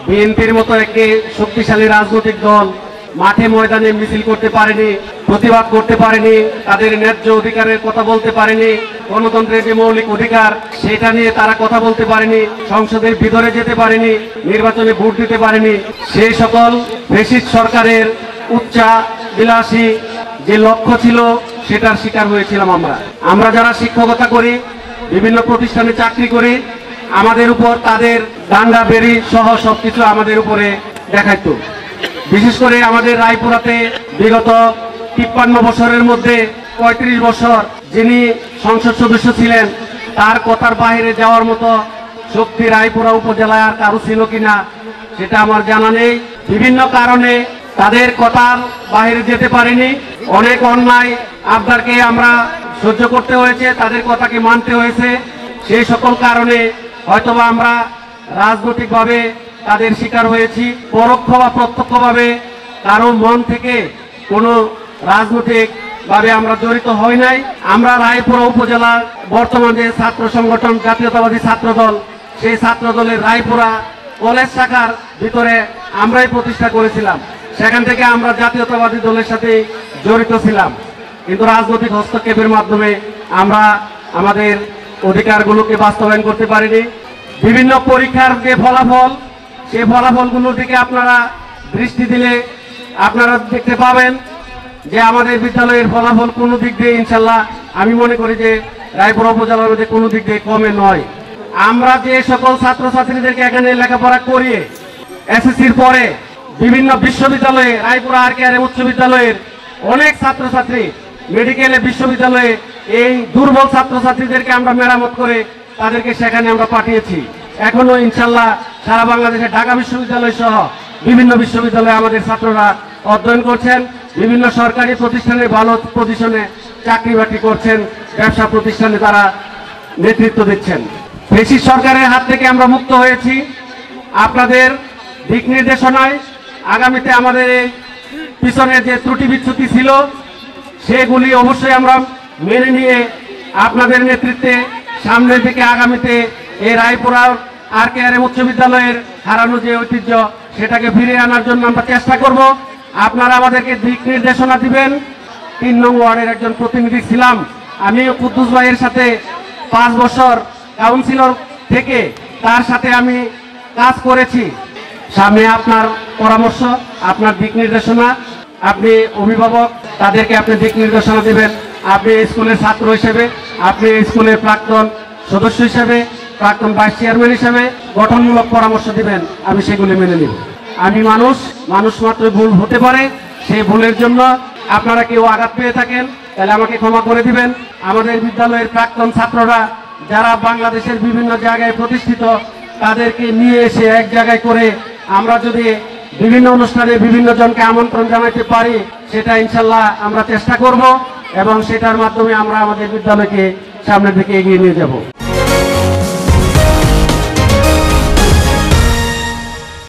বিএনপির মতো একটি শক্তিশালী রাজনৈতিক দল মাঠে ময়দানে মিছিল করতে পারেনি, প্রতিবাদ করতে পারেনি, তাদের ন্যায্য অধিকারের কথা বলতে পারেনি, গণতন্ত্রের যে মৌলিক অধিকার সেটা নিয়ে তারা কথা বলতে পারেনি, সংসদের ভিতরে যেতে পারেনি, নির্বাচনে ভোট দিতে পারেনি। সেই সকল ফ্যাসিস্ট সরকারের উচ্চাবিলাসী যে লক্ষ্য ছিল সেটার শিকার হয়েছিলাম আমরা যারা শিক্ষকতা করি, বিভিন্ন প্রতিষ্ঠানে চাকরি করি, আমাদের উপর তাদের ডান্ডা বেরি সহ সবকিছু আমাদের উপরে দেখাইতো। বিশেষ করে আমাদের রায়পুরাতে বিগত 53 বছরের মধ্যে 35 বছর যিনি সংসদ সদস্য ছিলেন তার কথার বাইরে যাওয়ার মতো শক্তি রায়পুরা উপজেলায় আর কারো ছিল কিনা সেটা আমার জানা নেই। বিভিন্ন কারণে তাদের কথার বাইরে যেতে পারেনি, অনেক অন্যায় আবদারকে আমরা সহ্য করতে হয়েছে, তাদের কথাকে মানতে হয়েছে। সেই সকল কারণে হয়তোবা আমরা রাজনৈতিকভাবে তাদের শিকার হয়েছি, পরোক্ষ বা প্রত্যক্ষভাবে কারো মন থেকে কোনো রাজনৈতিকভাবে আমরা জড়িত হই নাই। আমরা রায়পুরা উপজেলার বর্তমানে ছাত্র সংগঠন জাতীয়তাবাদী ছাত্র দল, সেই ছাত্র দলের রায়পুরা কলেজ শাখার ভিতরে আমরাই প্রতিষ্ঠা করেছিলাম। সেখান থেকে আমরা জাতীয়তাবাদী দলের সাথে জড়িত ছিলাম, কিন্তু রাজনৈতিক হস্তক্ষেপের মাধ্যমে আমরা আমাদের অধিকারগুলোকে বাস্তবায়ন করতে পারিনি। বিভিন্ন পরীক্ষার যে ফলাফল, সেই ফলাফলগুলোর দিকে আপনারা দৃষ্টি দিলে আপনারা দেখতে পাবেন যে আমাদের বিদ্যালয়ের ফলাফল কোনো দিক দিয়ে ইনশাল্লাহ আমি মনে করি যে রায়পুরা উপজেলার মধ্যে কোনো দিক দিয়ে কমে নয়। আমরা যে সকল ছাত্রছাত্রীদেরকে এখানে লেখাপড়া করিয়ে এসএসসির পরে বিভিন্ন বিশ্ববিদ্যালয়ে, রায়পুরা RKRM উচ্চ বিদ্যালয়ের অনেক ছাত্রছাত্রী, মেডিকেলে, বিশ্ববিদ্যালয়ে এই দুর্বল ছাত্রছাত্রীদেরকে আমরা মেরামত করে তাদেরকে সেখানে আমরা পাঠিয়েছি। এখনো ইনশাল্লাহ সারা বাংলাদেশে ঢাকা বিশ্ববিদ্যালয় সহ বিভিন্ন বিশ্ববিদ্যালয়ে আমাদের ছাত্ররা অধ্যয়ন করছেন, বিভিন্ন সরকারি প্রতিষ্ঠানে ভালো পজিশনে চাকরি বাকরি করছেন, ব্যবসা প্রতিষ্ঠানে তারা নেতৃত্ব দিচ্ছেন। ফ্যাসিস্ট সরকারের হাত থেকে আমরা মুক্ত হয়েছি। আপনাদের দিক নির্দেশনায় আগামীতে আমাদের এই পিছনে যে ত্রুটি বিচ্যুতি ছিল সেগুলি অবশ্যই আমরা মেনে নিয়ে আপনাদের নেতৃত্বে সামনের দিকে আগামীতে এই রায়পুরা RKRM উচ্চ বিদ্যালয়ের হারানো যে ঐতিহ্য সেটাকে ফিরিয়ে আনার জন্য আমরা চেষ্টা করব। আপনারা আমাদেরকে দিক নির্দেশনা দিবেন। 3 নং ওয়ার্ডের একজন প্রতিনিধি ছিলাম আমি, কুদ্দুস ভাইয়ের সাথে 5 বছর কাউন্সিলর থেকে তার সাথে আমি কাজ করেছি। সামনে আপনার পরামর্শ, আপনার দিক নির্দেশনা, আপনি অভিভাবক, তাদেরকে আপনি দিক নির্দেশনা দিবেন। আপনি স্কুলের ছাত্র হিসেবে, আপনি স্কুলের প্রাক্তন সদস্য হিসেবে, প্রাক্তন ভাইস চেয়ারম্যান হিসেবে গঠনমূলক পরামর্শ দিবেন, আমি সেগুলি মেনে নিব। আমি মানুষ মাত্র ভুল হতে পারে, সেই ভুলের জন্য আপনারা কেউ আঘাত পেয়ে থাকেন তাহলে আমাকে ক্ষমা করে দিবেন। আমাদের বিদ্যালয়ের প্রাক্তন ছাত্ররা যারা বাংলাদেশের বিভিন্ন জায়গায় প্রতিষ্ঠিত, তাদেরকে নিয়ে এসে এক জায়গায় করে আমরা যদি বিভিন্ন অনুষ্ঠানে বিভিন্ন জনকে আমন্ত্রণ জানাতে পারি সেটা ইনশাল্লাহ আমরা চেষ্টা করব এবং সেটার মাধ্যমে আমরা আমাদের বিদ্যালয়কে সামনের দিকে এগিয়ে নিয়ে যাব।